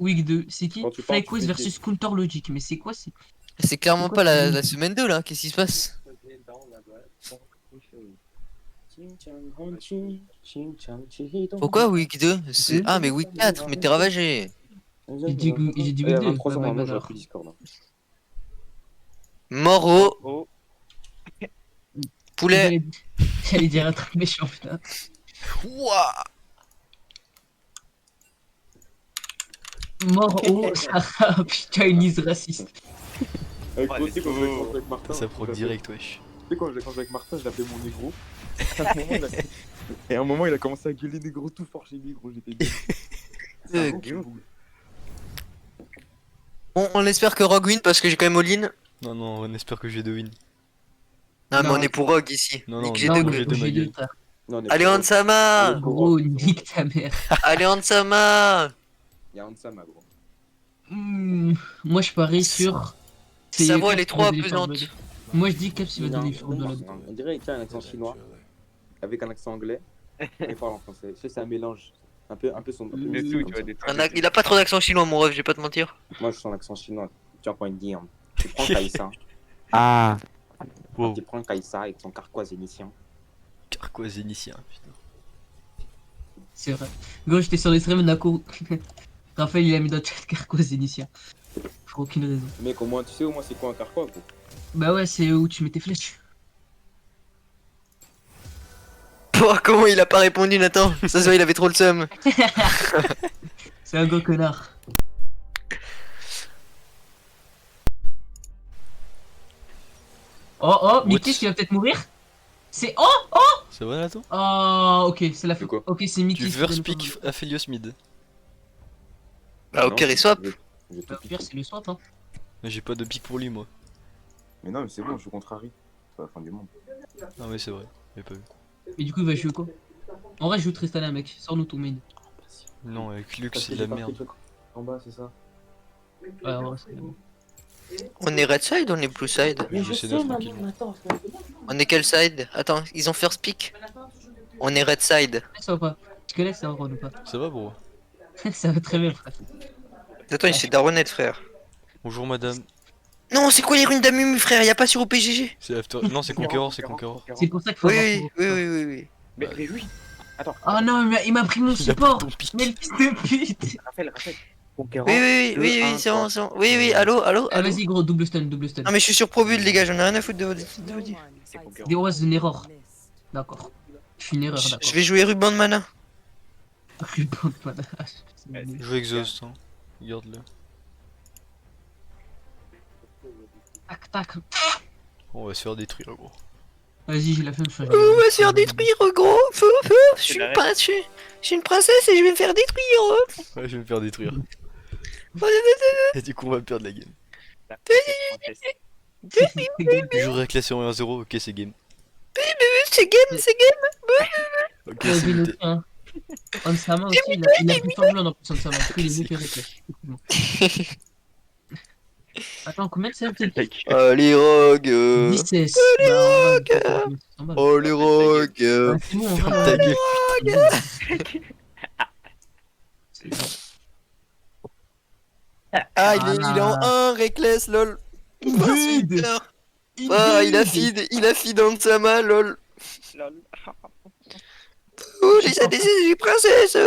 Week 2, c'est qui? Quand tu parles, tu FlyQuest fais versus Counter Logic, mais c'est quoi c'est? C'est clairement quoi pas ce la jeu semaine 2 là, qu'est-ce qui se passe? Pourquoi week 2? Ah mais week 4, mais t'es ravagé. J'ai dit Il y week a 2, 23 bah ans, bye moi j'aurais bazar. pris Discord. Hein. Moro, Oh, poulet. J'allais dire un truc méchant, putain. Ouah. Mort au Sarah, putain, une liste raciste. Avec Ouais, toi, tu sais, quand je let's jouais go. avec Martin. Ça proc je direct, wesh. Tu sais, quand je jouais avec Martin, je l'appelais mon négro. Et à un moment, il a commencé à gueuler négro tout fort chez lui, gros. J'étais bien. Bon, on espère que Rogue win parce que j'ai quand même all-in. Non, non, on espère que j'ai de win. Non, mais Non. on est pour Rogue ici. Non, Nique non, G2 Non, G2, quoi. j'ai de ma j'ai gueule. deux, frère. Non, on est Allez pas- Hansama. Gros, nique ta mère. Allez Hansama. Il y a Ansama, gros. Moi, je parie sur. Sa voix Caps elle est qui trop va donner apaisante. Farbelé. Moi, je dis Caps il va Non, donner Farbelé. non, on dirait qu'il a un accent chinois avec un accent anglais et parle en français. Tu sais, c'est un mélange. Un peu son. Un peu Mm. des mystique tout, comme tu vois, ça. des trucs. Il a pas trop d'accent chinois mon ref, je vais pas te mentir. Moi, je sens l'accent chinois. Tu prends une guillaume. Tu prends Kaïsa. Ah. Wow. Tu prends Kaïsa avec son carquois zénitien. Carquois zénitien, putain. C'est vrai. Gros, j'étais sur les streams, Nako. Raphaël, il a mis dans le chat Carquois Zénitien. Pour aucune raison. Mec, au moins, tu sais au moins c'est quoi un carquois, gros. Bah ouais, c'est où tu mets tes flèches. Oh, comment il a pas répondu Nathan? Ça se voit, il avait trop le seum. C'est un gros connard. Oh oh, Mickey qui va peut-être mourir. C'est oh Ça va, Nathan? oh ok, c'est la C'est quoi? ok, c'est Mickey. Tu qui first donne pick Aphelios mid. Bah au Non, pire il swap. je vais te Bah, au pire, piquer. c'est le swap hein. Mais j'ai pas de pick pour lui, moi. Mais non, mais c'est bon, je joue contre Harry. C'est pas la fin du monde. Non, mais c'est vrai, j'ai pas vu. Et du coup, il va jouer quoi? En vrai, je joue Tristana, mec. Sors-nous ton main. Non, avec Lux, Parce que c'est de j'ai la pas pris merde. le truc en bas, c'est ça. Ouais, en vrai, c'est bon. On est red side ou on est blue side? Mais je sais neuf, tranquille. On est quel side? Attends, ils ont first pick. On est red side. Ça va pas? Tu connais ça, Ron ou pas? Ça va, bro? Ça va très bien, frère. Attends, il s'est daronnet frère. Bonjour, madame. Non, c'est quoi les runes d'Amumu frère? Y'a pas sur OPGG. C'est After. Non, c'est Conqueror, c'est Conqueror. C'est pour ça qu'il faut Oui, avoir oui, pour- oui, oui, oui, oui. Mais oui. Attends. Oh non, mais il m'a pris mon Il a pris support. ton pick. Mais le fils de pute. Raphaël. Oui, oui, oui, oui, oui, c'est bon, c'est bon. Oui, oui, allô, allô, Ah, allô. vas-y, gros, double stun, double stun. Non mais je suis sur ProBuild les gars, j'en ai rien à foutre de vos dits. Des was une erreur. D'accord. Je suis une erreur, d'accord. Je vais jouer ruban de mana. Ruban de mana. Joue Exhaust, hein. Regarde-le. Tac, tac. On va se faire détruire, gros. Vas-y, j'ai la flemme. On va se faire détruire gros, feu, feu. Je suis une princesse, je suis une princesse et je vais me faire détruire. Ouais, je vais me faire détruire. Et du coup, on va perdre la game. Je jouerai classé en 1-0, ok, c'est game. C'est game, c'est game. Ok, c'est Vas-y, le muté. chien. Ansama aussi, il a pris fort blanc en plus, Ansama. Du coup, il est mieux que Reckless. Attends, combien de CF t'es? Oh les rogues. 16. Oh les rogues. C'est bon, on Ferme va. ta gueule. C'est bon. Ah, il est en 1, Reckless, lol. Feed. Ah, il a feed Ansama, lol. Oh, les ADC, les princesses.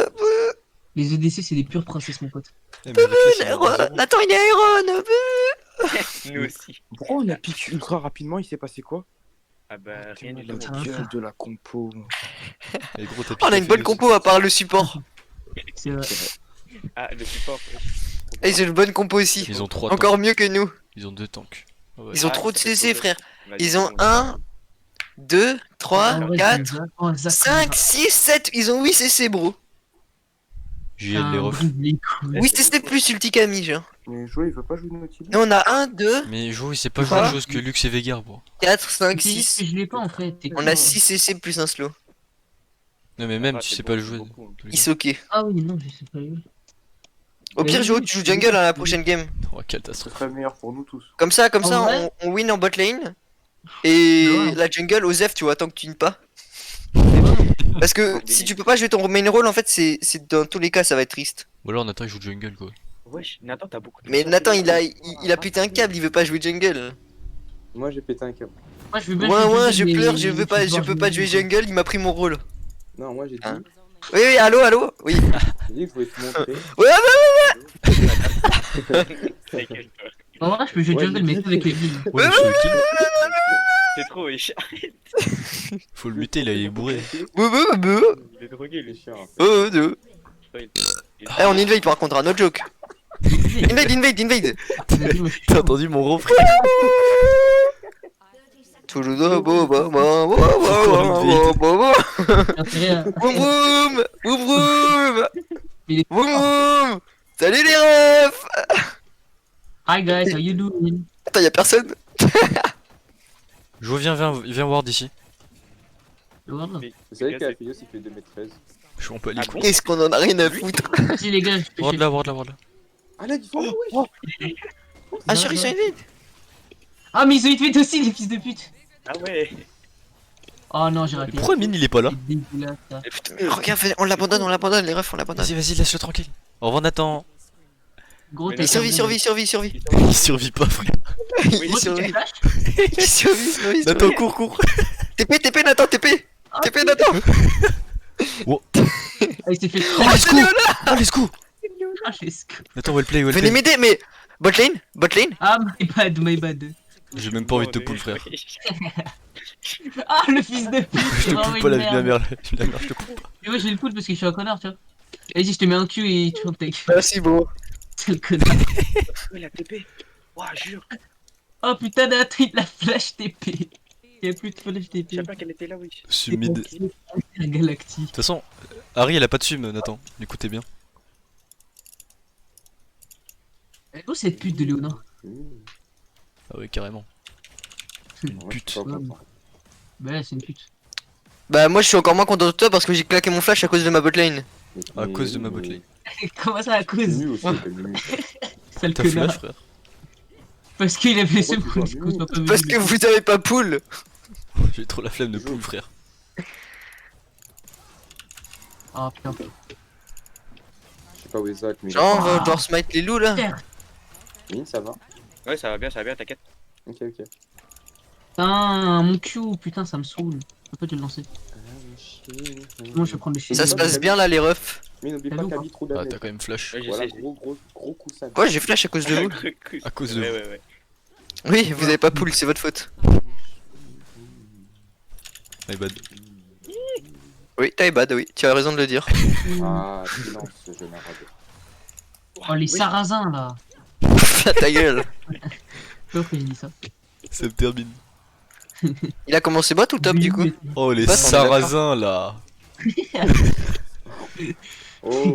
Les EDC, c'est des pures princesses, mon pote. Eh, mais Reckless, il est en 1-0. Attends, il est Iron. Nous aussi. Pourquoi on a piqué ultra rapidement? Il s'est passé quoi? Ah bah rien du La tout. gueule de la compo. Eh, gros, t'as On a piqué une bonne Aphelios. compo à part le support. C'est vrai. Ah le support. Et ils ont une bonne compo aussi. Ils ont 3 Encore tanks. mieux que nous. Ils ont 2 tanks. Ah ouais. Ils ont Ah, trop de ça fait CC, trop frère. Vas-y, Ils ont bon. 1, 2, 3, En vrai, 4, c'est un 5, 6, 7. Ils ont 8 CC, bro. JL les refs. Oui, CC plus ulti Camille, genre. Mais jouer, il veut pas jouer de Nautilus. Et on a 1, 2, Mais Jo, il sait pas Quoi jouer autre chose que Lux et Veigar, bro. 4, 5, C'est juste 6. que je l'ai pas en fait. On a 6 CC plus un slow. Non, mais même, Ah, tu c'est sais pas le beaucoup, jouer. beaucoup, hein. Ils sont ok. Ah oui, non, je sais pas. Au pire, Jo, tu joues jungle à la prochaine game. Oh, Ce catastrophe. serait meilleur pour nous tous. Comme ça, En vrai on win en bot lane. Et Ouais. la jungle, Osef, tu vois, tant que tu ne pas. Parce que si tu peux pas jouer ton main role, en fait, c'est dans tous les cas, ça va être triste. Ou alors, Nathan, il joue jungle, quoi. Wesh, Nathan, t'as beaucoup de Mais choses. Nathan, il a pété un câble, il veut pas jouer jungle. Moi j'ai pété un câble. Moi, je veux bien Ouais, jouer ouais, jungle, je mais pleure, je peux pas devoir jouer jungle, il m'a pris mon rôle. Non, moi j'ai dit, Hein. Oui, oui, allô, allô. Oui. j'ai dit que je voulais te montrer. Ouais, Ta gueule, toi. En vrai, je peux jouer Ouais, jungle, j'ai mais dit. pas avec les billes. Ouais, je suis le kill. C'est trop, wesh. Faut le muter, là, il est bourré. Il est drogué, Il est lui. chiant. hein. Eh, on invade par contre, no joke. Invade, invade, invade. Vas-y, moi, je suis T'as entendu mon refrain? Toujours de bo bo bo bo bo bo bo. intérêt à- Boum boum, boum boum, Il est- boum boum. Salut les refs. Hi guys, how you doing? Attends, y'a personne. Je reviens, viens voir d'ici. Voilà. Vous savez qu'Alpheios il fait 2m13. Je suis en pas les Ah couilles. Qu'est-ce qu'on en a rien à foutre. Vas-y les gars, je fais Ward là, ward là, ward là. Ah là, il faut wesh. Ah, chérie, ils sont invade. Ah, mais ils ont été vite aussi, les fils de pute. Ah ouais. Oh non, j'ai Mais raté. pourquoi Mine il est pas là? C'est dégueulasse, ça. Putain, mais regarde, on l'abandonne, les refs, on l'abandonne. Vas-y, vas-y, laisse-le tranquille. Au revoir Nathan. Gros, Mais t'es Il survit. Il survit pas, frère. Il Gros, survit. t'es flash. Il survit. Nathan, cours. TP, Nathan, TP. TP, Nathan. Ah, il s'est fait. Oh, let's go! Oh, let's go! Ah, j'ai sc- Nathan, well play. Venez m'aider, mais. Botlane. Ah, my bad. J'ai même pas envie de te pull, frère. Ah, le fils de pute. Je te pull pas la vie de ma mère, la mère, je te pull pas. Et moi, j'ai le pull parce que je suis un connard, tu vois. Vas-y, je te mets un cul et tu vas take. Merci, bro. C'est le connard. Ouais, la TP. Ouah, jure. Oh putain, Nathan, il a flash TP. Il y a plus de flash Je TP. savais pas qu'elle était là, wesh. Suis mid. De La galactique. toute façon, Harry, elle a pas de sum, Nathan. Écoutez bien. Elle est où cette pute de Léonard? Ah ouais, carrément. Pute. Bah là, c'est une pute. Bah, moi, je suis encore moins content de toi parce que j'ai claqué mon flash à cause de ma botlane. À cause de ma botlane. Comment ça, à cause? Nul aussi, t'as mis nul. Sale T'as connard. flash, frère. Parce qu'il avait ce Pourquoi coup, tu du vois coup, soit pas Parce venu. que vous avez pas pool. J'ai trop la flemme de pull, frère. Ah putain. Je sais pas où est Zach, mais. Genre, on va devoir smite les loups là. Mine, ça va. Ouais, ça va bien, t'inquiète. Ok, ok. Putain, mon Q, putain, ça me saoule. Je peux te le lancer. Moi, je vais prendre le chien. Ça se passe bien là, les refs. Mais n'oublie pas T'as vu ou qu'à pas vie trop Ah, damage. t'as quand même flash. Ouais, Voilà, j'essaie. gros coussin. Ouais, j'ai flash à cause de vous. À cause de Ouais, vous. ouais, ouais. Oui, vous avez pas pool, c'est votre faute. My bad. Oui, t'as bad, oui, tu as raison de le dire. Ah, silence, ce jeune arabe. Oh, les sarrasins là. Ta gueule. Pourquoi j'ai dit ça? Ça me termine. Il a commencé bot ou top du coup? Oh, les Bah, on est sarrasins, là. Oh,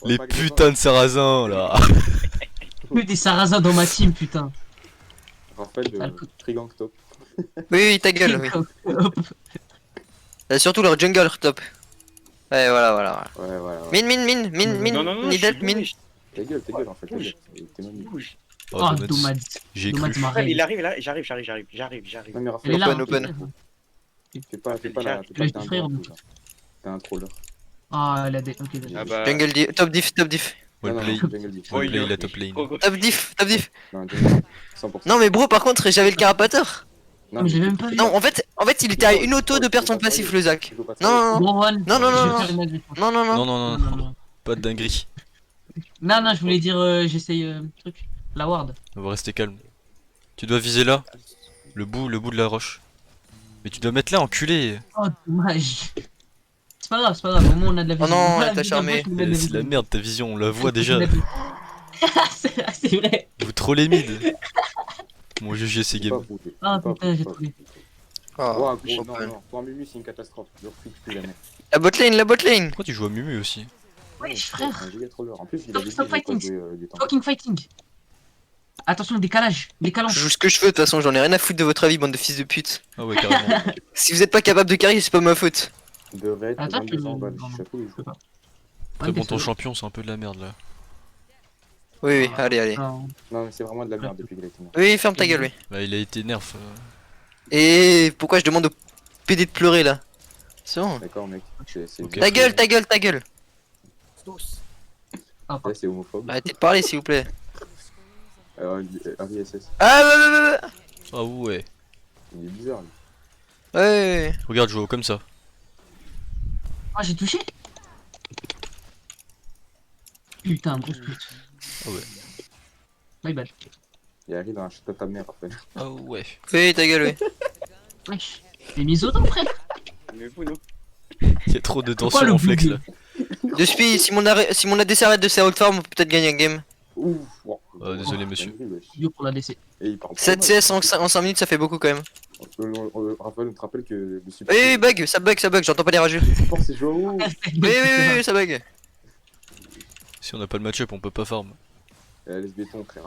Les putains de sarrasins, là. Que des sarrasins dans ma team, putain. Raphaël de Trigang Top. Oui, ta gueule, oui. Hop. Surtout leur jungle top. Ouais, voilà. Ouais, voilà. Mine, Non, non, non, Nidal, je suis mine. wesh. Ta gueule, en fait. Ta gueule. T'es même. Bouge. Oh, Oh, dommage. dommage. J'ai cru. Dommage, ma Raphaël, reine. il arrive là, j'arrive. Non, mais Elle est Raphaël, là. Open, hein. open. fais pas la. Je l'ai frère, un donc. T'es un troller. Ah, elle a des. Ok, d'accord. Ah bah. Jungle diff, top diff. Well Non, play. non, Jungle Diff. Well Oh, play, il est- la top lane. Oh, Top diff. Non, Jungle 100%. Non, mais bro, par contre, j'avais le carapateur. Non, mais j'ai même pas vu. Non, en fait, il était à une auto de perdre son passif, le Zach. Non, Gros one. Non, non, Je vais non, faire une agression. non. Non, non, non, pas de dinguerie. Non, je voulais dire, j'essaye truc. La ward. On va rester calme. Tu dois viser là. Le bout de la roche. Mais tu dois mettre là, enculé. Oh, dommage. C'est pas grave, au moins on a de la vision. non, Voilà, t'as vision, charmé. moi, je me mets C'est de la merde ta vision, on la voit déjà. C'est vrai. Vous trollez mid. Mon GG c'est game. Ah putain, j'ai trouvé. Oh, Oh, gros, non. Pour un Mumu, c'est une catastrophe. Je refuse plus jamais. la botlane. Pourquoi tu joues à Mumu aussi? Wesh, frère. C'est un giga troller. En plus, il Stop, avait dit stop qu'il avait pas fighting. joué du temps. Fucking fighting. Attention, décalage. Je Décalant. joue ce que je veux, de toute façon, j'en ai rien à foutre de votre avis, bande de fils de pute. Ah ouais, carrément. Si vous êtes pas capable de carry, c'est pas ma faute. De raid, Attends, 2200 balles. non, Chapeau, il joue. Après bon, ton champion c'est un peu de la merde là. Oui, allez. Non. Non, mais c'est vraiment de la merde depuis qu'il a été mort. Oui, ferme ta gueule, oui. Bah il a été nerf. Et pourquoi je demande au PD de pleurer là? C'est bon. D'accord, mec. C'est Ok. Ta gueule. Ah, Là, pardon. c'est homophobe. Arrêtez de parler, s'il vous plaît. Harry SS. Ah, ouais. Ah ouais. Il est bizarre, lui. Ouais. Regarde, je joue comme ça. Ah, j'ai touché. Putain, grosse pute. Ah ouais. My bad. Il y a Harry dans la chute de ta mère, après. Ah ouais. Oui, ta gueule, oui. Wesh. Les misotos, frère. Mais vous, non. Il y a trop de Pourquoi tension le en flex bug là. De spi, si mon ADC arrête de faire farm, on peut peut-être gagner un game. Ouf. Wow. Désolé, monsieur. Dinguerie, wesh. Yo pour la DC. Et il parle 7 trop mal. CS en 5 minutes, ça fait beaucoup quand même. Raphaël, on te rappelle que le support. Oui, ça bug, j'entends pas les rageux. Le support, c'est Joao. Oui, ça bug. Si on n'a pas le match-up, on peut pas farm. Laisse béton, frère.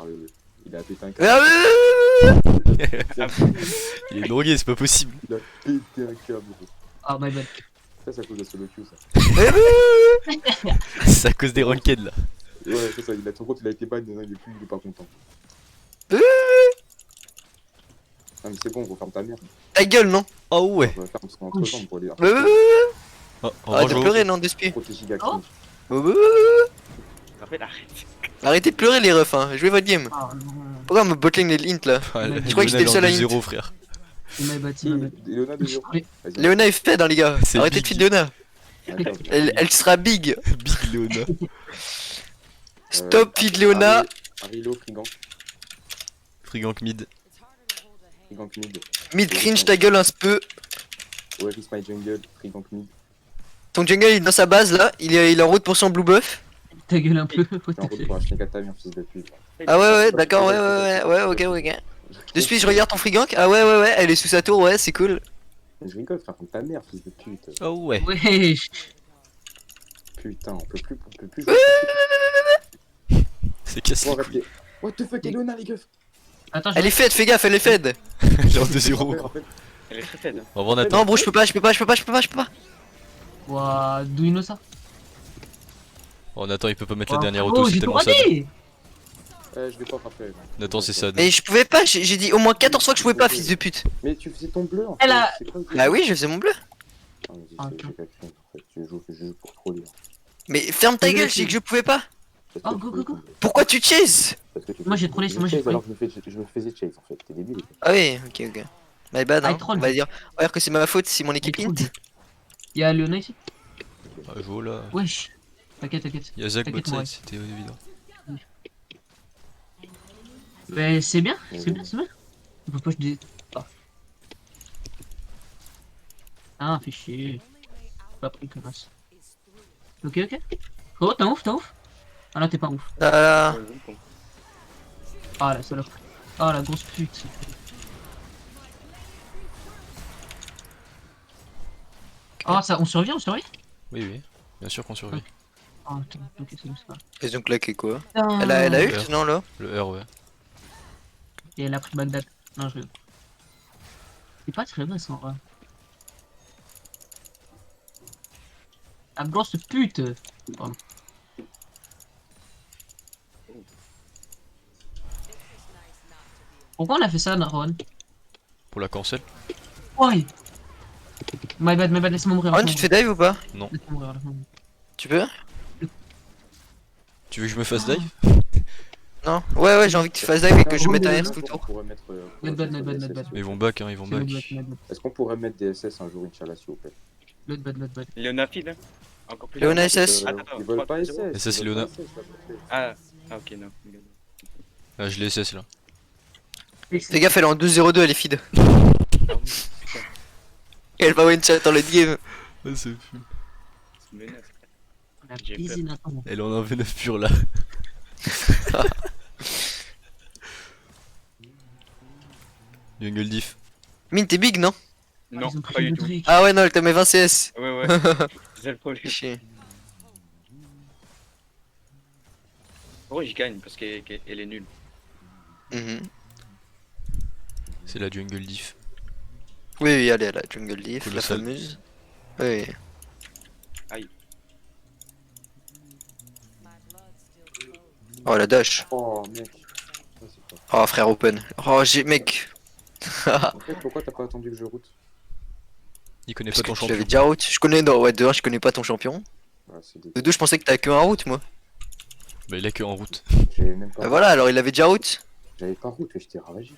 Il a pété un câble. Ah, Il est drogué, c'est pas possible. Il a pété un câble, gros. Ah, my bad. Ça, c'est à cause de la solo queue, ça. C'est à cause des ranked là. Ouais, c'est ça. Ton compte, il a été ban, il est pas content. Ah, mais c'est bon, referme ta mère. Ta gueule, non. Ah ouais. On va faire son entre-temps pour les Ah, au Arrête de revoir, pleurer, non, de spi. protéger Gax. Oh. Rappelle, arrête. Arrêtez de pleurer, les refs, hein. Jouez votre game. Ah, non. Pourquoi on me bottling les lints là? Ah, Je crois que j'étais le seul à hint. 0 frère. C'est my bad, c'est my bad. Léona de Léo. Allez. Vas-y. Léona est fait, hein, les gars. C'est Arrêtez de big. feed Léona. Attends, Elle sera big. Big Léona. Stop feed Léona. Harry Low, Frigank. Frigank mid. Frigank mid. Mid cringe ta gueule un peu. Where is my jungle? Frigank mid. Ton jungle il est dans sa base là. Il est en route pour son blue buff. Ta gueule un peu. T'es en route pour acheter 4 tamir, fils de pute. Ah ouais, d'accord, ouais, ok. De suite, je regarde ton frigank. Ah ouais, elle est sous sa tour, ouais, c'est cool. Je rigole, frère, comme ta mère, fils de pute. Ah ouais. Wesh. Putain, on peut plus. C'est cassé. Bon, arrêtez. What the fuck, Léona, les keufs? Attends, Elle est faite, fais gaffe, elle est faite. Genre 2-0. Rappelle. Elle est très faible. Au revoir Nathan. Non, bro, je peux pas. Ouah, d'où il know ça? Oh Nathan, il peut pas mettre la Ouah, dernière frérot, auto, c'est j'ai tellement tout sad. raté. Je vais pas frapper. Nathan, c'est sad. Mais je pouvais pas, j'ai dit au moins 14 fois que je pouvais pas, fils de pute. Mais tu faisais ton bleu en fait. Elle a- C'est quoi le Bah oui, je faisais mon bleu. Ah, vas-y, Ah, j'ai pas cru, en fait. Je joue pour troller. Mais ferme ta gueule, j'ai dit que je pouvais pas. Parce Oh, que go, tu- go, go. Pourquoi tu chases? parce que tu- Moi, j'ai trollé, je moi, j'ai chase, trollé. alors je me faisais chase en fait, t'es débile. Ah oui, ok. My bad, Ah, hein. il troll. On va dire que c'est ma faute si mon équipe int. Il y a Léona ici. Ah, je vois là. Wesh. T'inquiète. Il y a Zach T'inquiète, bot moi. side, c'était évident. Mais c'est bien. On peut pas je dis. Ah, fais chier. Pas pris connasse. Ok. Oh, t'es ouf. Ah là, t'es pas ouf. Ah, Ah la salope. Ah la grosse pute. Ah ça, on survit. Oui. Bien sûr qu'on survit. Ah putain, ok c'est bon, c'est pas. ils ont claqué quoi? grave. Elle a Ouais. ult, non là? Le R, ouais. Et elle a pris Bagdad. Non, je. C'est pas très vrai ça en vrai. La grosse pute. Pardon. Pourquoi on a fait ça, Ron? Pour la cancel. Why? My bad, laisse-moi mourir. Ron, tu te fais dive ou pas? Laisse-moi mourir. Tu peux? Tu veux que je me fasse dive? Non? Ouais, j'ai envie que tu fasses dive et que je mette un R tout Est-ce qu'on autour. pourrait mettre, Not bad. Mais ils vont back, hein, ils vont back. Est-ce qu'on pourrait mettre des SS un jour, Inch'Allah, s'il vous plaît? Not bad. Léona feed, hein. Encore plus. Léona SS. Attends, Ils veulent pas 3-0. SS. SS, ils veulent Léona. pas SS, s'il vous plaît. Ah, ok, non. Ah, je l'ai SS là. Fais gaffe, elle est en 2-0-2, elle est feed. Ah oui, putain, Et elle va one shot dans le game. Ah, c'est fou. c'est une menace. On a J'ai baisé Nathan. Elle est en 1v9 pur là. Jungle diff. Mine, t'es big, non? Non, Ils ont pas pris du le tout. Drake. Ah ouais, non, elle te met 20 CS. Ouais. C'est ça le problème. Chier. Oh, j'y gagne parce qu'elle est nulle. Mhm. C'est la jungle diff. Oui, allez, la jungle diff, la Colossal. fameuse. Oui. Oh la dash. Oh, mec. Ouais, c'est pas- Oh frère open. Oh mec. En fait, pourquoi t'as pas attendu que je route? Il connaît Parce pas ton que tu champion. l'avais déjà route. Je connais, non, ouais, de 1, je connais pas ton champion. Ouais, c'est des... De 2, je pensais que t'as que un route, moi. Bah il a que en route. J'avais même pas. Bah voilà, alors il avait déjà route. J'avais pas route, j'étais ravagé.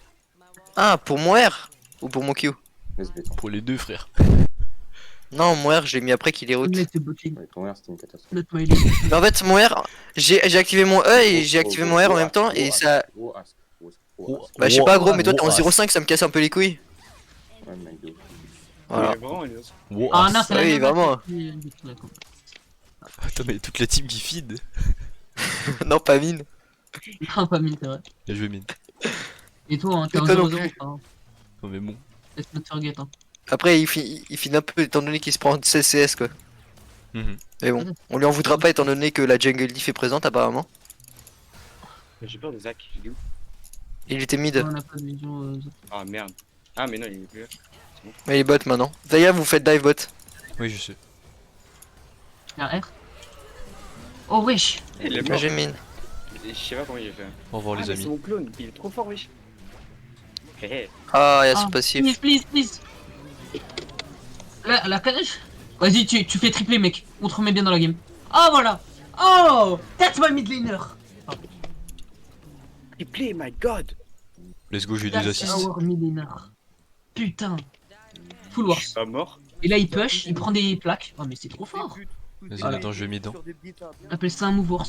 Ah, pour mon R ou pour mon Q? Laisse béton. Pour les deux frères. Non, mon R, je l'ai mis après qu'il ait route. Let the botting. Ouais, ton air c'était une catastrophe. Let my lead. Mais en fait, mon R, j'ai activé mon E et j'ai activé mon R en même temps et ça. Gros as, gros as. Bah, je sais pas, gros, mais toi t'es en 0,5, ça me casse un peu les couilles. Ouais, mec, de ouf. Voilà. Mais vraiment, il est- Wow. Ah non, c'est la Oui, même vraiment. Attends mais toute la team qui feed. Non, pas mine. Non, pas mine, c'est vrai. Bien joué mine. Et toi, hein, t'es Et en toi non 0-0. plus. Hein. Non mais bon. Laisse-moi te forget. Hein. Après, il finit un peu étant donné qu'il se prend 16 CS quoi. Mhm. Mais bon, on lui en voudra pas étant donné que la jungle diff est présente apparemment. J'ai peur de Zach. Il est où? Il était mid. On n'a pas de vision. Ah merde. Ah, mais non, il est plus là. Mais il est bot maintenant. D'ailleurs, vous faites dive bot. Oui je sais. Un R. Oh wesh. Il est Moi mort. j'ai mine. Je sais pas comment il a fait. Au revoir les mais c'est amis. mon clone. Il est trop fort, wesh. Hé hé. Ah, y'a Ah, son passif. Please, please, please. La calèche. Vas-y, tu fais tripler, mec. On te remet bien dans la game. Ah, voilà. Oh, that's my mid laner. Replay, my god. Let's go, j'ai eu des That's assists. our mid laner. Putain. Full Je wars. suis pas mort. Et là, il push, il prend des plaques. Oh, mais c'est trop fort. Vas-y, Allez. attends, je vais mis dedans. On appelle ça un move wars.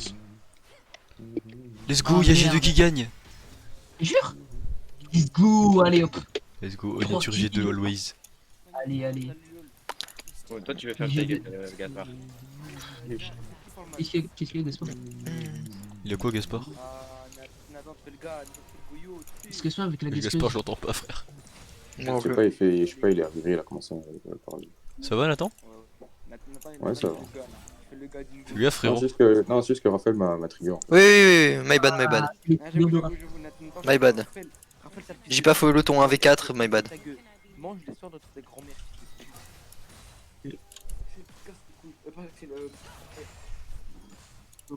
Let's go, Oh, y'a G2 merde. qui gagne. Jure. Let's go. Allez, hop. Let's go, Trop Oniture G2 stylé. always. Allez, allez. Bon, toi, tu veux faire J'ai ta Gaspard. Qu'est-ce qu'il y a, Gaspard? Il a quoi Gaspard? Qu'est-ce que c'est avec la Gaspard, Gaspard? je l'entends pas frère. Moi, Je sais pas, je sais pas, il est arrivé, il a commencé à parler. Ça va Nathan? Ouais, ça va. Fais gaffe Non, frérot. c'est juste que Raphaël m'a trigger. Oui, oui, oui, my bad, my bad. Ah, My bad. J'ai pas follow ton 1v4, my bad. Mange l'histoire de ta grand-mère.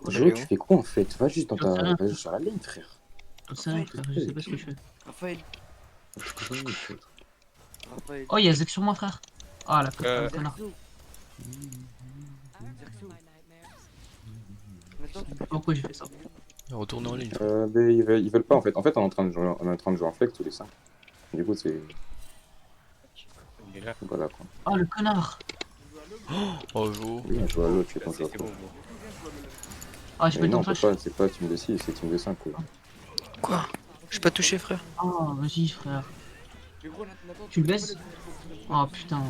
Jo, tu fais quoi en fait? Va juste dans J'en sais ta. rien. Va juste sur la lane, frère. ça, frère, je sais pas ce que je fais. Raphaël, Je connais, peut-être. Raphaël. Oh, il y a Zek sur moi, frère. Ah, la Euh, connard. Zerxo. Zerxo. Maintenant, tu peux Pourquoi j'ai fait ça? Retournez en ligne. Mais ils veulent pas en fait. En fait, on est en train de jouer en flex tous les 5. Du coup, c'est. Il est là. Voilà quoi. Oh, le connard. Oh Jo. Oui, on joue à l'autre, tu fais ton jeu. C'est bon, bon. Ah, j'ai pas Mais le non, temps de on peut flash. pas, c'est pas team de 6, c'est team de 5 quoi. Quoi? J'ai pas touché, frère. Oh, vas-y, frère. Mais gros, Nathan, Tu le peux baisses? pas Oh, putain.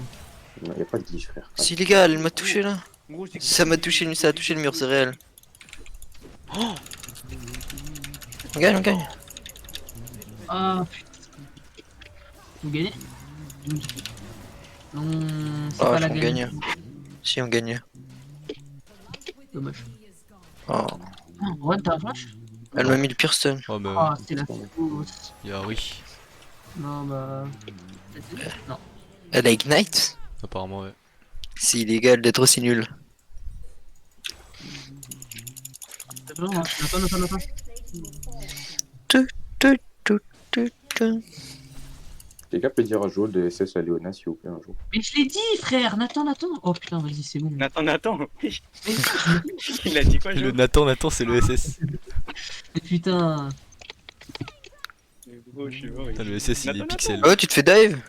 Il y a pas de glitch, frère. Si, les gars, elle m'a touché là. Gros, je t'ai- Ça m'a touché, ça a touché le mur, c'est réel. On gagne, on gagne. Ah, putain. Vous gagnez? Non, c'est Ah, pas la on gagne. gagne. Si, on gagne. Dommage. Oh. Oh, what, t'as un flash? Elle m'a mis le pire stun. Oh bah Ah, c'est la fausse. y'a oui. Non, bah. Non. Elle a Ignite? Apparemment ouais. C'est illégal d'être aussi nul. Attends, attends. Tu, tu, tu, tu. Quelqu'un peut dire à Jo de SS à Léona s'il vous plaît un jour. Mais je l'ai dit, frère. Nathan. Oh putain, vas-y, c'est bon. Nathan. Mais Il a dit quoi, Le Jo? Nathan c'est le SS. putain. Gros, je suis mort. Putain, le SS il est Nathan, pixel. Oh, tu te fais dive?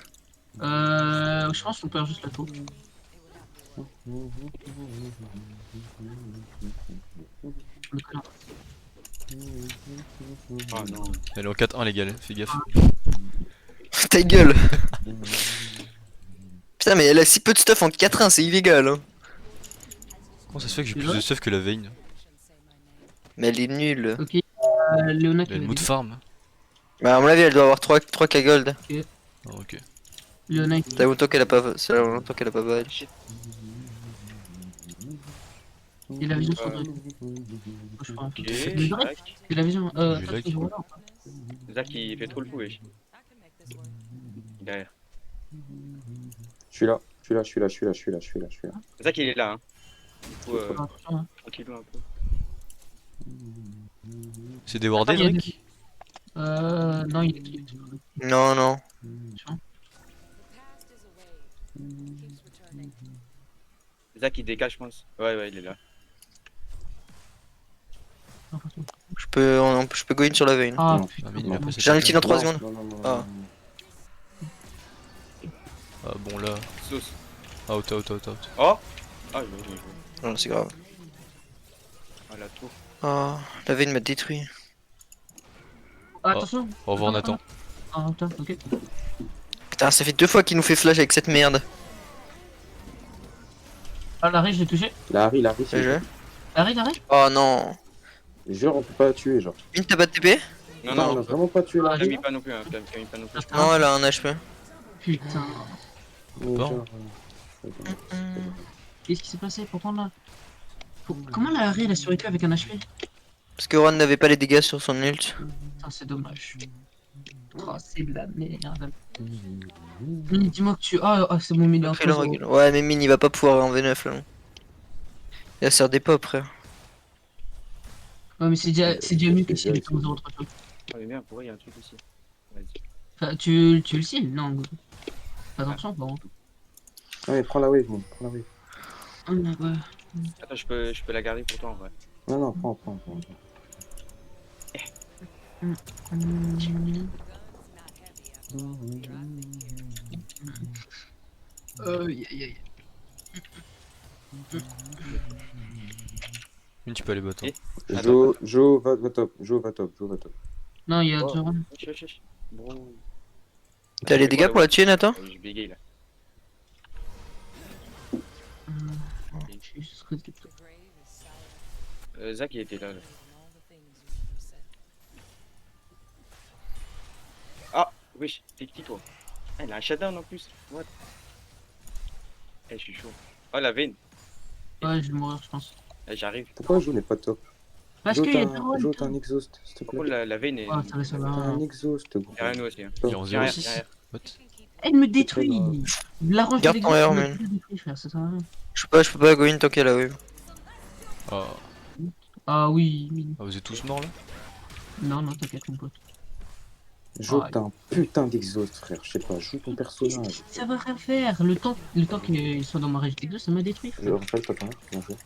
Je pense qu'on perd juste la tour. Le connard. Oh non. Elle est en 4-1 les gars, fais gaffe. Ta gueule. Putain, mais elle a si peu de stuff en 4-1, c'est illégal. Hein. Comment ça se fait que j'ai C'est plus vrai de stuff que la Vayne? Mais elle est nulle. Ok, Léona qui Elle a avait une mood dit. farm. Bah, à mon avis, elle doit avoir 3K gold. Oh, ok. Léona Ça fait longtemps qu'elle a pas. Ça fait longtemps qu'elle a pas bail. et la vision sur Drake. Je crois. Ok, Le Drake, Zach. c'est la vision. Je Attends, like. je vois là. Zach, il fait trop le fou, wesh. Derrière. Je suis là. Zach, il est là, hein. Du coup, Attention, hein. tranquillou un peu. C'est des wardés Ah, il y a Drake? Non, il est. Non, non. Zach, il dégage, je pense. Ouais, il est là. Je peux go in sur la veine. Ah Non. putain. Ah, mais il a passé J'ai un par ulti là. dans 3 Non, secondes. non, non, non, Ah. Ah bon là. Sauce. Out. Oh Ah, j'ai joué. Non, c'est grave. Ah, la tour. Ah, la veine m'a détruit. Ah, attention. Au revoir Nathan. Ah, putain, ok. Putain, ça fait 2 fois qu'il nous fait flash avec cette merde. Ah, Larry, je l'ai touché. La Harry, c'est. C'est jeu. Larry, Larry. Oh non. Jure, on peut pas la tuer, genre. Une t'as pas de TP? Non, Non, on a non, vraiment pas tué la Harry. Camille pas non plus, hein. Camille pas non plus. Non, elle a un HP. Putain. Mais Bon. genre, Qu'est-ce qui s'est passé pourtant là? Comment la Harry elle a survécu avec un HP? Parce que Ron n'avait pas les dégâts sur son ult. Putain, c'est dommage. Oh, c'est de la merde. Mini, dis-moi que tu. Ah, c'est mon milieu en Après, le trop. recul. Ouais, mais Mine il va pas pouvoir en V9 là. Il a sert des pop, frère. Ouais, mais c'est déjà mieux que si les 15 autres trucs. Ah, mais merde, pourquoi il y a un truc ici? Vas-y. Enfin, tu le seal? Non. Fais attention, bon. Ah, mais prends la wave, mon. Prends la wave. Ah, ouais. Attends, je peux la garder pour toi en vrai. Non, prends. Aïe, aïe, aïe. Une tu peux aller bottom. Jo va top. Non, il y a Oh. Zoran. Wesh. Bro. T'as les dégâts pour la tuer, Nathan? Je bégaye là. Zach il était là. Ah, wesh, t'es petit toi. Ah, il a un shutdown en plus. What? Eh, je suis chaud. Oh, la veine. Ouais, je vais mourir, je pense. Eh, j'arrive. Pourquoi Jo n'est pas top? Parce Jo, qu'il y a t'as Zoran. Jo, t'as un exhaust, s'il te Oh, plaît. la veine est. Ah, ça va, ça T'as va. un exhaust, gros. Derrière nous aussi. Hein. Il est en Derrière, 0-6. derrière. What? Elle me détruit. La roche Garde de ton l'exhaust R, me man. détruit, frère, ça sert à rien. Je peux pas go in tant qu'elle a wave. Ah. Ah oui, mini. Ah, vous êtes tous morts là? Non, t'inquiète, mon pote. Jo, Ah, t'as un putain d'exhaust, frère. Je sais pas, joue ton personnage. Ça va rien faire. Le temps qu'il soit dans ma rage d'exhaust, ça m'a détruit, frère. Raphaël, top 1, bien joué.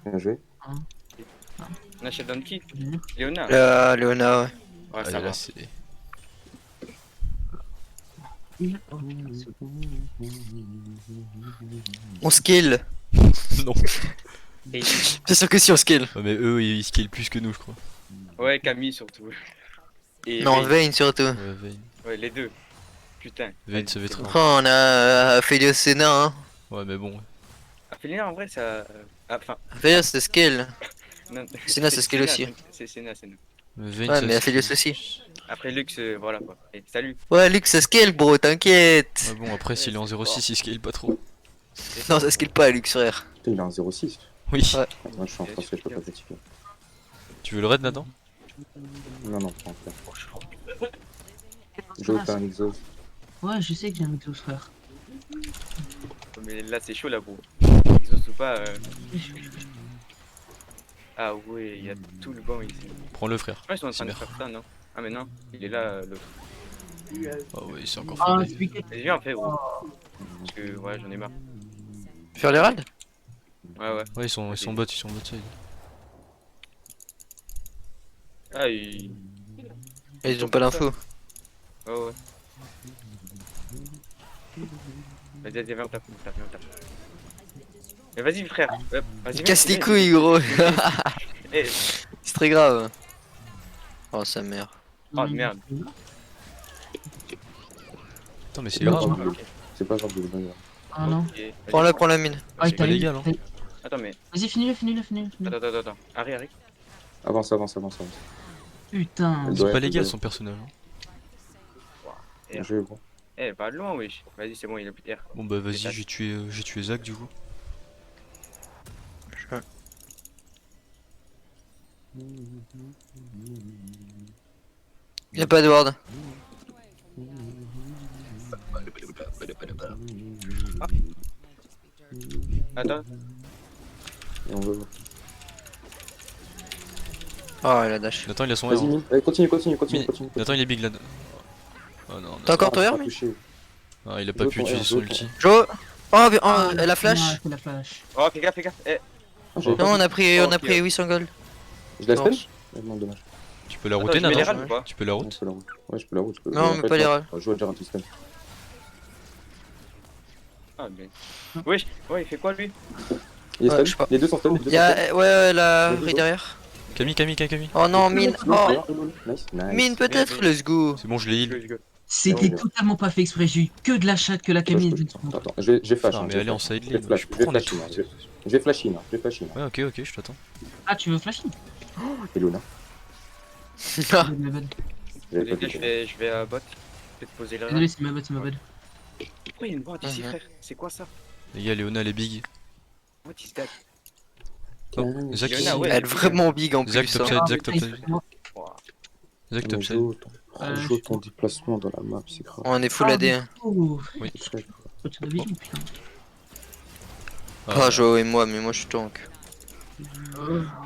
Bien joué. On a shutdown qui? Je veux dire. Léona. Léona, ouais. Ouais, Ah, ça va. là c'est. On scale. Non. Et- C'est sûr que si on scale. Ouais, mais eux ils skillent plus que nous je crois. Ouais, Camille surtout. Et Non, Vayne. Vayne surtout. Ouais, Vayne. Ouais, les deux. Putain. Vayne ça fait très. Oh, on a Aphelios Senna, hein. Ouais, mais bon. Ah, Félina, en vrai, ça. Ah, enfin. Aphelios c'est scale. Non. Senna, c'est skill aussi. C'est Senna. Mais Vayne, Ouais, ça, mais c'est- Aphelios aussi. Après Lux, voilà quoi. Et salut. Ouais, Luc, ça scale, bro, t'inquiète. Ouais, bon, après s'il est en 0-6, il scale pas trop. Non, ça scale pas, Luc, frère. Putain, il a un 0,6. Oui. Ouais. Moi, je suis en français, je peux pas critiquer. Tu veux le raid Nathan? Non, prends, frère. Jo, t'as un exhaust. Ouais, je sais que j'ai un exhaust, frère. Mais là, c'est chaud là, bro. Exhaust ou pas. Ah ouais, il y a tout le banc ici. Prends-le frère. Ouais, ils sont en train de Cyber. faire ça, non? Ah, mais non, il est là, l'autre. Ah ouais, c'est encore Ah, fait. celui qui est. Et viens, en fait, gros. Parce que, ouais, j'en ai marre. Faire les raids? Ouais. Ouais, ils sont bot side. Ah, il. Ils ont pas l'info. Ouais. Vas-y, viens, on tape. Mais vas-y, frère. Vas-y, viens, Casse les viens. couilles, gros. Eh, C'est très grave. Oh, sa mère. Oh, merde. Attends, mais c'est Non, grave. tu- ok. C'est pas grave, je vais le Ah non. Ok, vas-y. Prends la mine. Ah, C'est pas légal, hein. Attends, mais. Vas-y, finis-le. Attends. Harry. Avance. Putain. Elle C'est doit pas être- légal elle son personnage. hein. Bien joué, gros. Eh, pas de loin, wesh. Vas-y, c'est bon, il a plus de R. Bon bah vas-y, Détail. j'ai tué Zach du coup. Y'a pas de ward. Attends. Et on va voir. Oh, elle a dash. Nathan il a son R. Vas-y, hein. Mine. Allez, continue. Nathan il est big là. Oh non, T'as encore ton Ah, R, pas mais touché. Ah, il a pas Jo, pu ton utiliser R, son Jo, ton ulti. Jo. Oh, elle a Ah, flash. c'est la flash. Oh, fais gaffe. Eh, Ah, j'avais Non, pas on a pris, on a Ok. pris 800 gold. Je la Non. spell Non, dommage. Tu peux la Attends, router, je mets les Nathan râles ou pas? Tu peux la Ouais, route je peux la route. Ouais, je peux la route. Non, En mais fait, pas les non, râles. Je joue déjà un tout spell. Ah, mais. Wesh, ouais, il fait quoi lui? Il est Ouais, stun. je sais pas. Les deux sont stun. Les deux sont Y'a, stun. ouais, la Les deux Ri autres. derrière. Camille, Camille, Camille. Oh non, mine. Oh, Nice, nice. mine peut-être, Bien, let's go. C'est bon, je l'ai heal. Let's go. C'était Ouais. totalement pas fait exprès. J'ai eu que de la chatte, que la Attends, Camille. attends, je vais flash. Putain, hein, mais je vais allez en flash. side Je vais lane. flash, Je je vais prends les flash in, tout. hein, je vais flash in, hein, je vais flash in. Ouais, ok, ok, je t'attends. Ah, tu veux flasher? Et Luna. Ah. Ma bad. J'avais Les pas gars, vu. je vais à bot. Peut-être poser le Désolé, c'est ma bad, c'est ma bad. Pourquoi il y a une ward ici, Mhm. frère? C'est quoi ça? Les gars, Léona, elle est big. What is that? Oh, Zach, Léona, ouais. Elle est vraiment big en Zach plus. top hein. side, Ah, Zach top putain, side. excuse-moi. Ouah. Zach top side. Joue ton déplacement dans la map, c'est grave. On est full AD. Hein. Oh, Oui. C'est très grave. oh, tu as vision, putain. Ah, Joe et moi, mais moi je suis tank.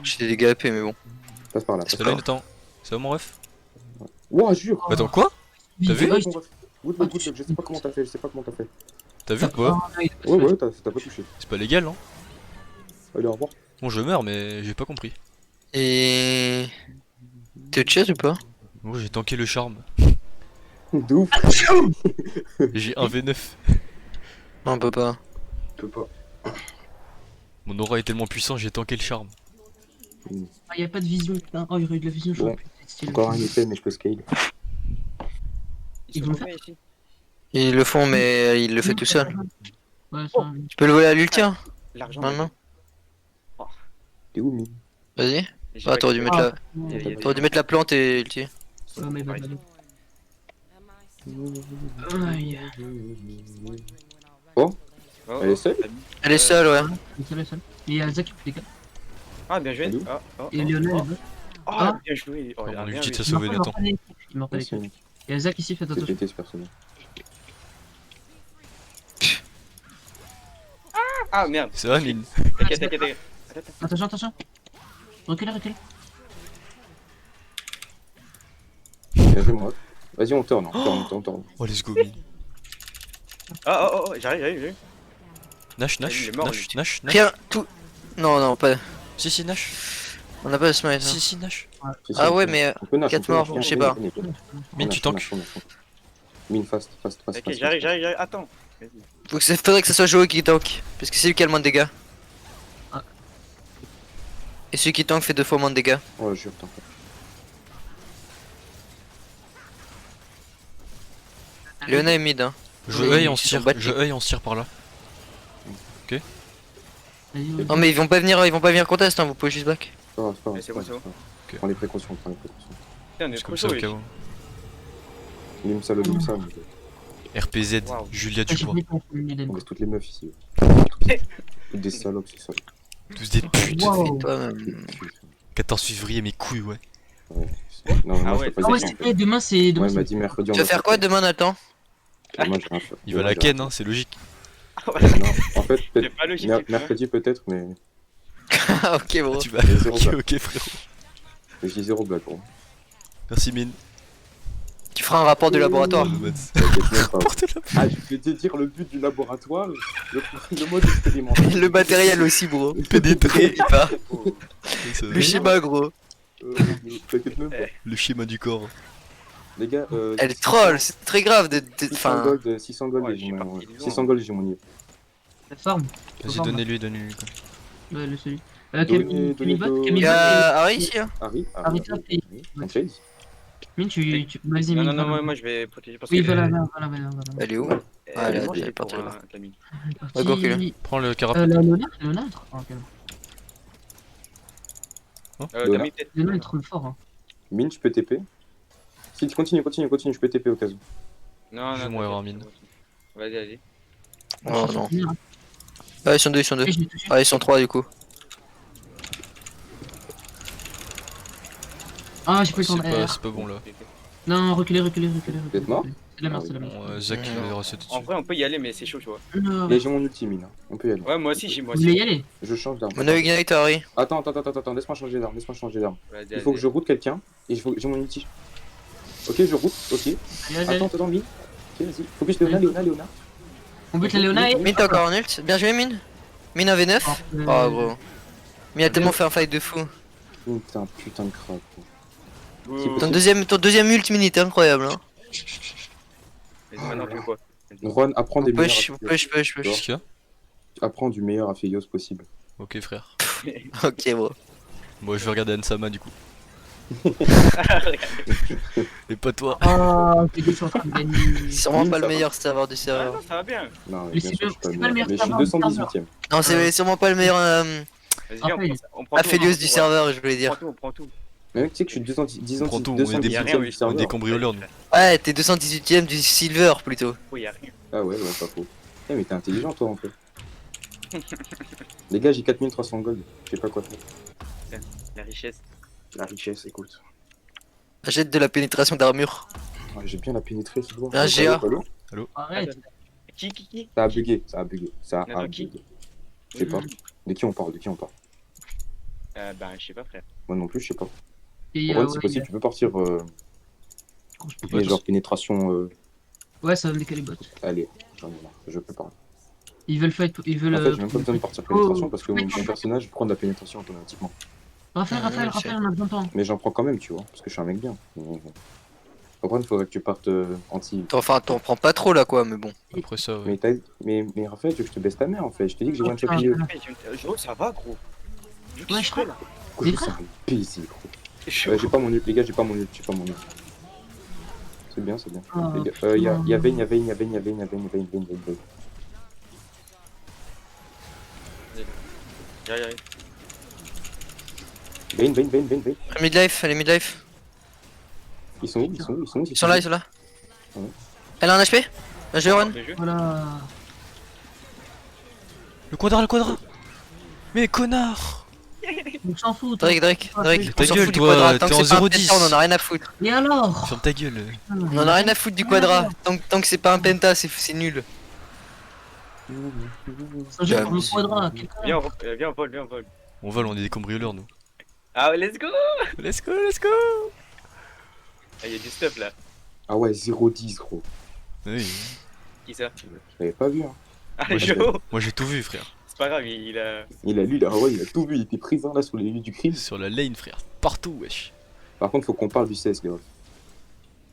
J'ai des dégâts AP, mais bon. Passe par là. C'est là, attends. Ça va mon ref? Ouah, jure. Attends, quoi? T'as vu? Ouais, Good luck, je sais pas comment t'as fait, je sais pas comment t'as fait. T'as vu ou pas? Ouais, t'as pas touché. C'est pas légal, hein? Allez, au revoir. Bon, je meurs, mais j'ai pas compris. Et. T'es au chat ou pas? Moi, j'ai tanké le charme. De ouf. J'ai un V9. Non, on peut pas. Je peux pas. Mon aura est tellement puissant, j'ai tanké le charme. Ah, y'a pas de vision, putain. Oh, il y aurait eu de la vision, je Bon. crois. Putain, stylé. Encore un effet, mais je peux scale. Ils vont sont combien ici? Ils le font, mais il le fait tout seul. Ouais, ça. Tu peux le voler à l'ulti, hein? L'argent. Maintenant. T'es où, Mine? Vas-y. J'ai Ah, pas t'aurais dû eu- mettre la. Il y a- T'aurais dû mettre la plante et ulti. Ouais, mais bad, bad. Aïe. Oh, Elle est seule? Elle est seule, ouais. Il est seul, seul. Et il y a Zach qui fait des gars. Ah, bien joué. Salut. Ah, oh, Et oh, Léona, oh. elle est Ah, Ah. bien joué. Oh, il a Mon rien ulti vu. t'a sauvé, Nathan. Il mord pas les trucs. Il y a Zach ici, faites C'est attention. pété ce personnage. Ah, merde. Ça va, mine? T'inquiète, t'inquiète. Attention, attention. Reculez, reculez. Bien joué, moi. Vas-y, on tourne, on tourne. Oh, let's go, mine. Ah, oh, oh, j'arrive. Nash, Il Nash, est mort, Nash, lui. Nash, Nash. Rien, tout. Non, non, pas. Si, si, Nash. On a pas de smite. hein. Si, si, Nash. Si, si, Ah on ouais, peut- mais. on peut nash, 4 on peut morts, nash, je sais on pas. peut nash, on Mine, nash, tu on tankes. nash. Mine, fast. Ok, j'arrive. Attends. Vas-y. Faudrait que ce soit Joe qui tank. Parce que c'est lui qui a le moins de dégâts. Ah. Et celui qui tank fait 2 fois moins de dégâts. Oh, jure, t'en fais. Léona est mid, hein. Je Oui, œil, on ils se sont tire. battus. Je œil, on se tire par là. Vas-y, vas-y. Non, mais ils vont pas venir contest, hein. Vous pouvez juste back. C'est pas grave, c'est pas grave, Mais c'est bon, c'est bon. Ok. Prends les précautions. Putain, on est C'est trop comme ça chaud, au cas wesh. où. Lime ça, le lime ça. RPZ, Waouh. Julia Ah, j'ai Dubois. oublié ton Miden. On laisse toutes les meufs ici. Toutes des salopes, c'est ça. Tous des putes. Wow. Toi-même. 14 février, mes couilles, ouais. Ouais. Non, Ah moi, ouais. je peux Ah pas ouais, dire. c'est demain, c'est. Ouais, Demain, il m'a c'est. dit mercredi. Tu vas faire quoi demain, Nathan? Moi, j'ai rien fait. Il va à la ken, hein, c'est logique. Non, en fait, C'est peut-être. pas logique. c'est Mercredi, peut-être, mais. Ah, ok, bro. Tu vas. Mais zéro Ok, blague. ok, frérot. Mais j'ai zéro blague, gros. Merci, mine. Tu feras un rapport du laboratoire. T'inquiète même pas. Porte la. Ah, je vais te dire le but du laboratoire, le mode expérimental. Le matériel aussi, bro. Pénétrer. Et pas. Ça- Le schéma, gros. T'inquiète même pas. Le schéma du corps. Les gars, Elle est troll, c'est très grave de. 600 Enfin. gold, 600 gold, Ouais, les je suis gens, parti loin. 600 gold, j'ai mon niveau. La forme. Vas-y, donnez-lui, donnez-lui. quoi. Ouais, le celui. Donnez- Camille Bot, donnez- Il Camille y Bot a Harry ici, hein. Harry, Harry, et- on chase. et Mine, vas-y, Non, Mine. non, voilà. moi je vais protéger parce Oui, que. voilà. Elle est où? Ah, elle est partie là-bas. Camille. Ouais, go, recule. Prends le carapet. Léonard. Oh, ok. Camille, peut-être. Léonard est trop fort. Hein. Mine, je peux TP. Si tu continues, je peux TP au cas où. Non, Je vais non. mourir en t'inquiète, mine. Vas-y. Oh non. Hein. Ah, ils sont deux. Et je l'ai touché. Ah, ils sont 3 du coup. Ah, j'ai pas eu le temps C'est de. pas, c'est pas bon là. Non, reculez. Vous êtes mort? C'est de la merde, c'est de la merde. Bon, Zach il va resetter En dessus. vrai, on peut y aller, mais c'est chaud, tu vois. Non, Mais j'ai mon ulti, Mine. hein. On peut y aller. Ouais, moi aussi, Vous voulez y aller? Je change d'arme. On a Ignite Harry. Attends, laisse-moi changer d'arme, Vas-y, Il faut que je route quelqu'un et j'ai mon ulti. Ok, je route, ok. Allez. Attends, Mine. Ok, vas-y. Focus Léona. On bute la Léona et. Mine, t'as encore un ult. Bien joué, Mine. Mine un V9. Oh, gros. Mais il a tellement fait un fight de fou. Putain, putain de crack. Oh, Ton deuxième ult mini était incroyable. Hein. Vas-y, maintenant, tu veux quoi? Juan, apprends des meilleurs. Push. Qu'est-ce qu'il y a? Apprends du meilleur Aphelios possible. Ok frère. Ok, bro. Moi je vais regarder Ansama du coup. Et pas toi. Oh, je suis en train de gagner. C'est sûrement Oui, pas ça le va. meilleur serveur du Ah serveur. non, ça va bien. Non, Mais bien c'est sûr, le- je suis pas c'est pas le meilleur. Mais je suis meilleur 218ème. Non, c'est sûrement pas le meilleur Vas-y, Ah, viens, on prend tout. Aphelios du serveur, je voulais On dire. prend tout, on prend tout. Mais mec, tu sais que je suis 210 On prend tout, on est 218ème du On est serveur. des cambrioleurs nous. Ouais, t'es 218ème du silver plutôt. Oh, y'a rien. Ah ouais, pas faux. Eh, mais t'es intelligent toi en fait. Les gars, j'ai 4300 gold. Je sais pas quoi faire. La richesse. La richesse, écoute. Jette de la pénétration d'armure. Ouais, j'ai bien la pénétré, c'est bon. Un GA. Arrête. Qui Ça a bugué, ça a bugué, ça a Attends, qui bugué. Je sais pas. De qui on parle, de qui on parle? Bah, je sais pas, frère. Moi non plus, je sais pas. Et, Juan, ouais, c'est possible, tu peux partir. Mais genre pénétration. Ouais, ça va me décaler les bots. Allez, j'en ai marre, je peux pas. Ils veulent fight, ils veulent. En fait, j'ai même pas besoin de partir pénétration parce que mon personnage prend de la pénétration automatiquement. Raphaël, on a besoin de temps. Mais j'en prends quand même, tu vois, parce que je suis un mec bien. Après, il faudrait que tu partes anti. Enfin, t'en prends pas trop là quoi, mais bon. Après ça, ouais. Mais Raphaël, tu veux que je te baisse ta mère en fait. Je t'ai dit que j'ai Oh, one shot putain. milieu. Gros, ça va, gros. Ouais, je crois. Gros, c'est un baiser, gros. C'est chaud. J'ai pas mon ult, les gars, j'ai pas mon ult. C'est bien, c'est bien. Ah, Les gars, y'a Vayne. Vayne. Midlife, elle est midlife. Ils sont où? Ils sont là. Ouais. Elle a un HP? Un jeu, Ron? Voilà. Le quadra. Mais connard. On s'en fout. Drake. Ta On s'en gueule, fout du toi, quadra. Tant t'es que en c'est pas un 0-10. penta, on en a rien à foutre. Et alors? Ferme ta gueule. On en a rien à foutre du quadra. Tant que c'est pas un penta, c'est nul. C'est un jeu pour le quadra. Viens, on vole. On vole, on est des cambrioleurs nous. Ah, let's go. Let's go. Ah, y'a du stuff là. Ah ouais, 0-10, gros. Oui. Qui ça? Je l'avais pas vu, hein. Ah, Moi, Joe. Moi j'ai tout vu frère. C'est pas grave, il a. Il a tout vu, il était présent là sur les lieux du crime. Sur la lane frère. Partout wesh. Par contre, faut qu'on parle du CS, les gars.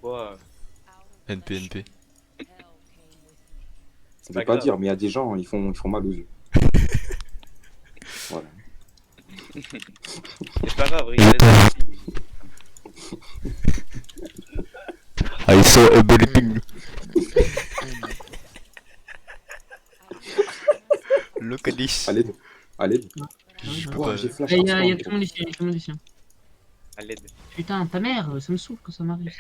Wow. NP. Je pas vais pas grave. dire, mais il y a des gens, ils font mal aux yeux. Voilà. C'est pas grave, regarde les I saw a bulletin. Localis. Allez. Je peux Oh, pas. j'ai flash. Il y a instant, tout le monde ici. à l'aide. Putain, ta mère, ça me saoule quand ça m'arrive.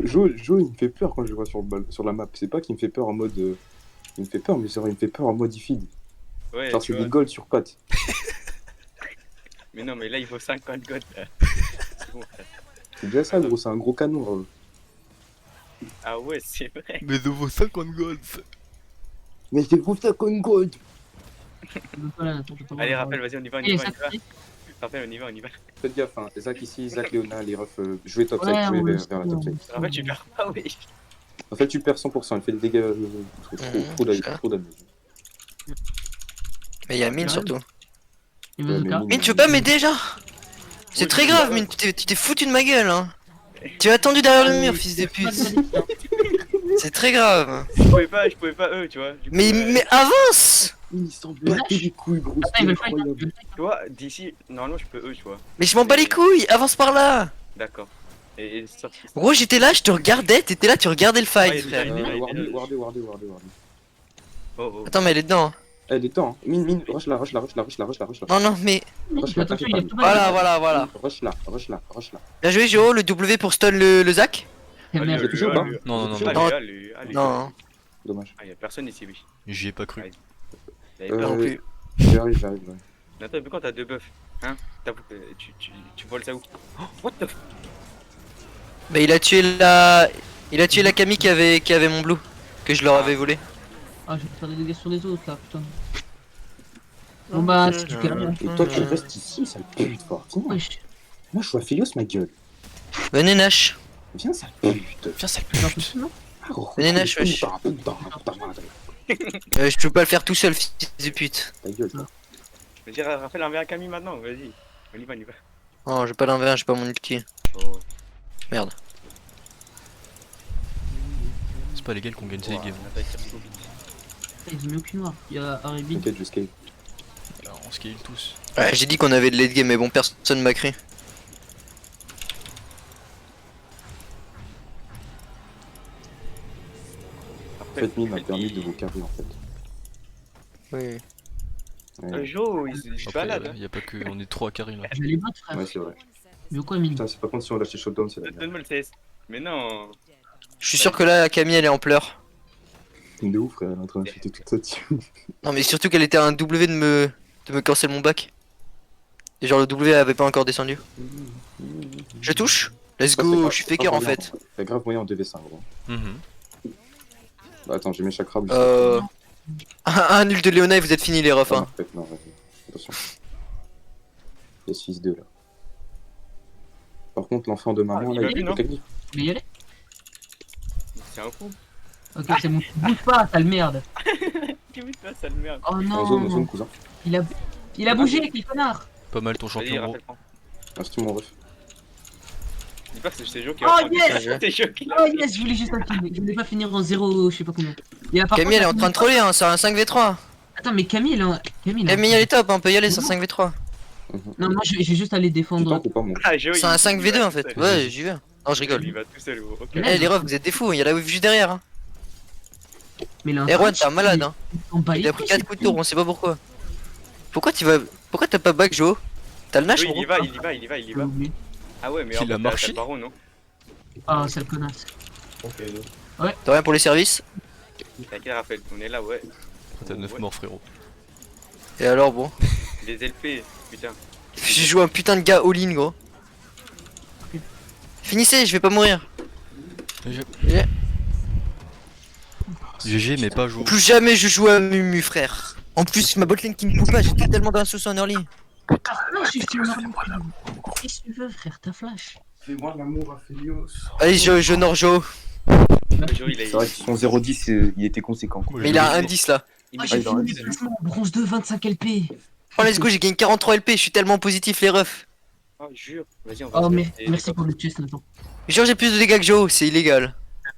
gros. Jo, il me fait peur quand je le vois sur la map. C'est pas qu'il me fait peur en mode. Il me fait peur, mais c'est vrai, il me fait peur en mode ifid. Ouais, Genre, tu c'est vois. des golds sur pattes. Mais non, mais là, il faut 50 gold là. C'est bon, frère. C'est déjà ça, gros, c'est un gros canon. Ah ouais, c'est vrai. Mais de vos 50 golds. Mais c'est gros ça comme gold. Allez, rappel, vas-y, on y va. Allez, ça Rappel, on y va. Faites gaffe, hein. Zach ici, Zach Léona, les refs. Je vais top Ouais, 7, je vais ouais, vers la top 7. Rappel, tu perds pas, oui. En fait, tu perds 100%, il fait des dégâts. Trop damage. Mais y'a Mine surtout. Et Ouais, bazooka. mais Mine, tu veux pas m'aider déjà? C'est très grave, Mine, tu t'es foutu de ma gueule, hein. Tu as attendu derrière le mur, fils de pute. C'est très grave. Je pouvais pas eux, tu vois. Du coup, Mais avance! Il s'en battait les couilles, gros, Attends, c'est ils veulent fight. incroyable. Tu vois, d'ici, normalement, je peux eux, tu vois. Mais je m'en bats les couilles, avance par là! D'accord. Et sorti. Gros, j'étais là, je te regardais, t'étais là, tu regardais le Ouais, fight, frère. Wardé. Oh. Attends, mais elle est dedans. Hein. Elle est temps, hein. Mine, rush la. Non, mais. Attention, il est tout Voilà. Rush la. Bien joué, Géo, le W pour stun le Zach. Merde. J'ai touché ou pas? Non. Allez. Non. Dommage. Ah, y'a personne ici, oui. J'y ai pas cru. Y'avait peur. Non plus. J'arrive. Attends, mais quand t'as deux buffs, hein, tu voles ça où? Oh, what the f... Bah, il a tué la Camille qui avait mon blue. Que je leur avais volé. Ah, je vais faire des dégâts sur les autres là, putain. Bon bah, si tu calmes. Et toi, tu restes ici, sale pute, fort. Viens. Wesh. Moi, je suis Aphelios, ma gueule. Venez, Nash. Viens, sale pute. Viens sale C'est pas pute. possible, non Venez, Nash, wesh. Putain, madre. Je peux pas le faire tout seul, fils de pute. Ta gueule. Vas-y, Raphaël, envoie un Camille maintenant, vas-y. On y va, on y va. Oh, j'ai pas l'invers, j'ai pas mon ulti. Oh. Merde. C'est pas légal qu'on gagne ces Ouah, games. on attaque Kirko. Ils ont mis aucune noire. Il y a Arabi. T'inquiète, je scale. Alors, on scale tous. Ouais, j'ai dit qu'on avait de late game, mais bon, personne m'a cru. En fait, mine m'a permis de vous carrer en fait. Oui. Ouais, Jo, il se Après, balade. hein. y a pas que. On est 3 carrés là. Je vais les battre, frère. ouais c'est vrai. Mais quoi, Mine? Putain, c'est pas contre si on lâche les shutdowns, c'est la merde. Donne-moi le CS. Mais non. Je suis sûr que là, Camille, elle est en pleurs. De ouf, frère, elle est en train d'insulter toute sa team. Non, mais surtout qu'elle était à un W de me cancel mon back. Et genre, le W avait pas encore descendu. Je touche. Let's go, je suis faker en fait. Y'a grave moyen en 2v5, gros. Mhm. Bah, attends, j'ai mes chakras. Un nul de Léona et vous êtes fini les refs. Ah, Hein. en fait, non, vas-y. Attention. Il y a 6-2 là. Par contre, l'enfant de maman, il là, va il bien, peut non gagner. Je vais y aller? C'est un fou. Ok, c'est bon. Bouge pas, sale merde. Tu me ça le merde. Oh En zone, non. cousin. Il a bougé, quel connard. Pas mal ton Vas-y, champion gros. Raphaël, prends. Ah, c'est mon ref. Dis pas que c'est Jo qui Oh, va prendre. yes C'est Jo qui Oh yes, je voulais juste un kill. Je voulais pas finir en 0, je sais pas combien. Il a par Camille, elle est en contre- train de troller, hein, c'est un 5v3. Attends, mais Camille, Camille, Camille, elle est top, on peut y aller, c'est un 5v3. Non, moi, je vais juste aller Tu défendre. tank ou pas, mon Ah, Jo, C'est un 5v2 en fait. Ouais, j'y vais. Non, je rigole. Il va tout seul, gros. Ok. Eh, les refs, vous êtes des fous, il y a la wave juste derrière. Hein. Mais là, Erwan, t'es un malade. Hein. Il a pris 4 coups de tour, on sait pas pourquoi. Pourquoi t'as pas back, Jo? T'as le Nash, Oui, il y gros va, il y va, il y va, il y va. Ah ouais, mais Il en a fait, marché. t'as le baron, non? Ah, sale connasse. T'as rien pour les services? T'inquiète, Raphaël, on est là, ouais. T'as 9 Ouais. morts frérot. Et alors, bon. Les LP, putain. J'ai joué un putain de gars all-in, gros. Finissez, je vais pas mourir. GG mais pas joué. Plus jamais je joue à Mumu, frère. En plus, ma botlane qui me coupe pas, j'ai tellement d'un sous en early. T'as flash, je suis mort. Qu'est-ce que tu veux, frère? T'as flash. Fais-moi l'amour, Aphelios. Allez, je Norjo. Jo, il a. C'est vrai que son 0-10, il était conséquent. Mais il a un 10 là. Il Ah, met j'ai des dans fini la mes placements. Bronze 2, 25 LP. Oh, let's go, j'ai gagné 43 LP, je suis tellement positif, les refs. Oh, jure. Vas-y, on va Oh, se mais faire des- merci pour le chest, Nathan. Genre, j'ai plus de dégâts que Joe, c'est illégal.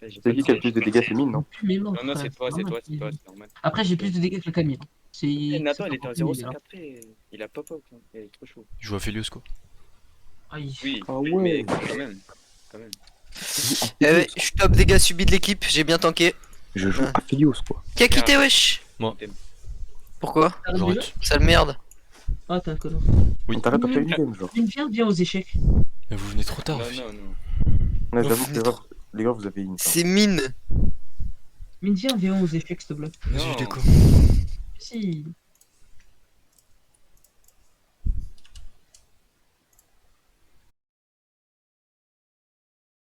J'ai pas C'est qui qui a le plus de dégâts, c'est mine, non? Mais non, Non, non, frère, c'est toi, c'est normal. toi, c'est toi, c'est normal. Après, j'ai plus de dégâts que le Camille. C'est. Eh, Nathan, c'est il était en pas 0,5 possible, après. Il a pop-up. hein. Il est trop chaud. Il joue à Phelios quoi. Aïe. Oui, Ah oui, ouais. mais quand même. Quand même. Eh ouais, je suis top dégâts subis de l'équipe, j'ai bien tanké. Je joue Aphelios, quoi. Qui a quitté, wesh? Moi. Pourquoi? T'arrêtes J'arrête. déjà Sale merde. Ah, t'es un connard. Oui. On t'arrête après une game, genre. Viens aux échecs. Mais vous venez trop tard. Non, les filles. non, non. Ouais, j'avoue que les gars, vous avez une. C'est mine. Mine, viens aux échecs, s'il te plaît. Vas-y, Non. je déco. Si.